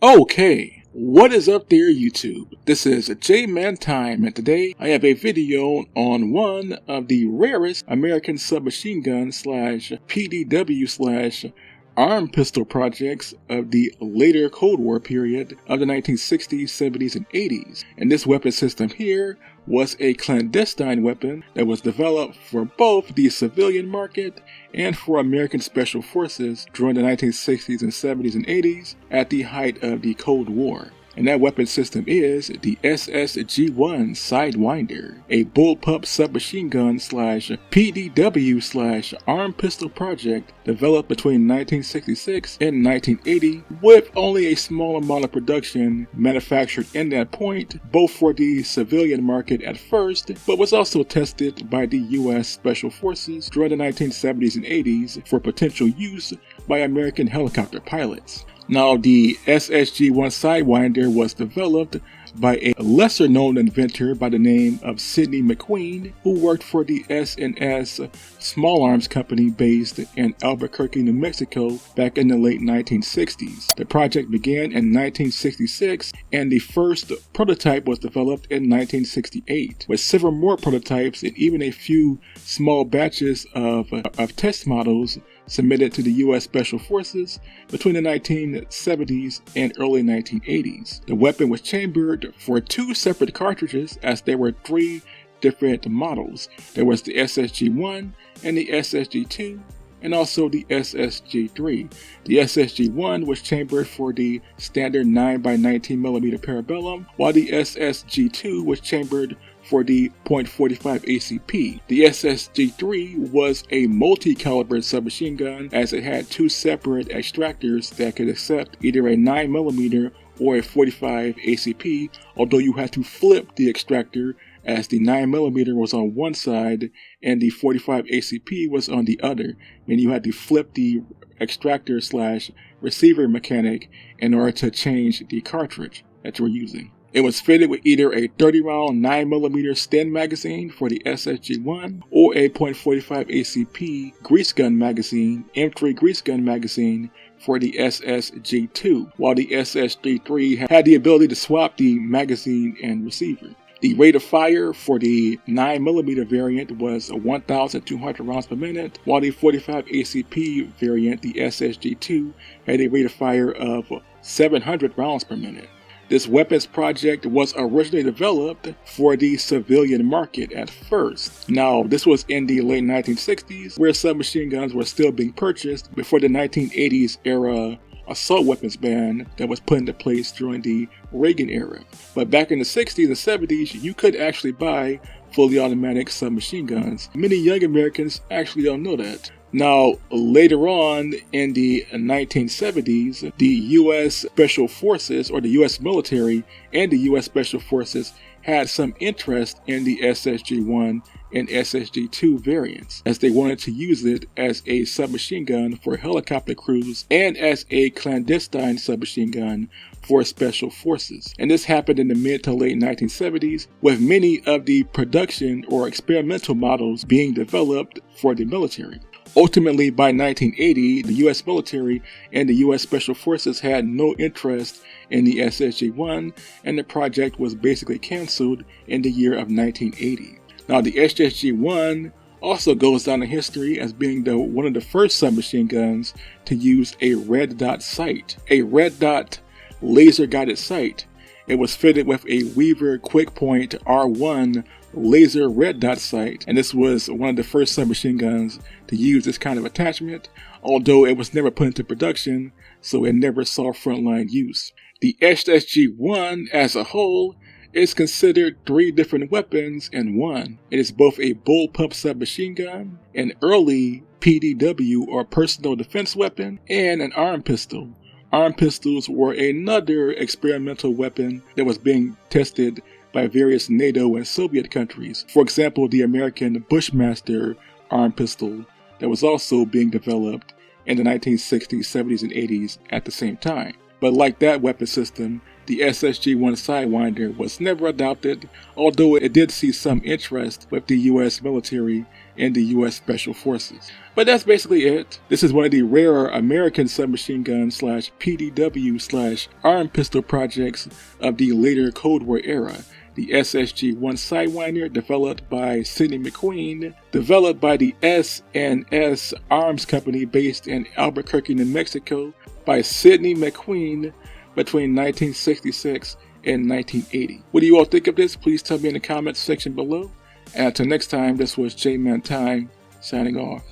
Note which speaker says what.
Speaker 1: Okay, what is up there YouTube? This is J-Man Time, and today I have a video on one of the rarest American submachine gun / PDW / ArmPistol projects of the later Cold War period of the 1960s, 70s, and 80s. And this weapon system here was a clandestine weapon that was developed for both the civilian market and for American Special Forces during the 1960s and 70s and 80s at the height of the Cold War. And that weapon system is the SS1 Sidewinder, a bullpup submachine gun / PDW / ArmPistol project developed between 1966 and 1980 with only a small amount of production manufactured in that point, both for the civilian market at first, but was also tested by the US Special Forces during the 1970s and 80s for potential use by American helicopter pilots. Now, the SSG-1 Sidewinder was developed by a lesser-known inventor by the name of Sidney McQueen, who worked for the S&S Small Arms Company based in Albuquerque, New Mexico back in the late 1960s. The project began in 1966, and the first prototype was developed in 1968, with several more prototypes and even a few small batches of test models submitted to the U.S. Special Forces between the 1970s and early 1980s. The weapon was chambered for two separate cartridges, as there were three different models. There was the SSG-1 and the SSG-2, and also the SSG-3. The SSG-1 was chambered for the standard 9x19mm parabellum, while the SSG-2 was chambered for the .45 ACP. The SSG-3 was a multi-caliber submachine gun, as it had two separate extractors that could accept either a 9mm or a 45 ACP, although you had to flip the extractor, as the 9mm was on one side and the 45 ACP was on the other, meaning you had to flip the extractor / receiver mechanic in order to change the cartridge that you were using. It was fitted with either a 30-round 9mm Sten magazine for the SSG-1 or a .45 ACP grease gun magazine, M3 grease gun magazine for the SSG-2, while the SSG-3 had the ability to swap the magazine and receiver. The rate of fire for the 9mm variant was 1,200 rounds per minute, while the 45 ACP variant, the SSG-2, had a rate of fire of 700 rounds per minute. This weapons project was originally developed for the civilian market at first. Now, this was in the late 1960s, where submachine guns were still being purchased before the 1980s era assault weapons ban that was put into place during the Reagan era. But back in the 60s and 70s, you could actually buy fully automatic submachine guns. Many young Americans actually don't know that. Now, later on in the 1970s, the U.S. Special Forces, or the U.S. military and the U.S. Special Forces, had some interest in the SSG-1 and SSG-2 variants, as they wanted to use it as a submachine gun for helicopter crews and as a clandestine submachine gun for Special Forces. And this happened in the mid to late 1970s, with many of the production or experimental models being developed for the military. Ultimately, by 1980, the U.S. military and the U.S. Special Forces had no interest in the SSG-1, and the project was basically canceled in the year of 1980. Now, the SSG-1 also goes down in history as being one of the first submachine guns to use a red dot sight, a red dot laser-guided sight. It was fitted with a Weaver QuickPoint R1 laser red dot sight, and this was one of the first submachine guns to use this kind of attachment, although it was never put into production, so it never saw frontline use. The SSG-1 as a whole is considered three different weapons in one. It is both a bullpup submachine gun, an early PDW or personal defense weapon, and an arm pistol. Arm pistols were another experimental weapon that was being tested by various NATO and Soviet countries. For example, the American Bushmaster arm pistol that was also being developed in the 1960s, 70s, and 80s at the same time. But like that weapon system, the SSG-1 Sidewinder was never adopted, although it did see some interest with the US military and the US Special Forces. But that's basically it. This is one of the rarer American submachine gun / PDW / ArmPistol projects of the later Cold War era. The SSG-1 Sidewinder, developed by Sidney McQueen, developed by the S&S Arms Company based in Albuquerque, New Mexico, by Sidney McQueen between 1966 and 1980. What do you all think of this? Please tell me in the comments section below. And until next time, this was J-Man Time, signing off.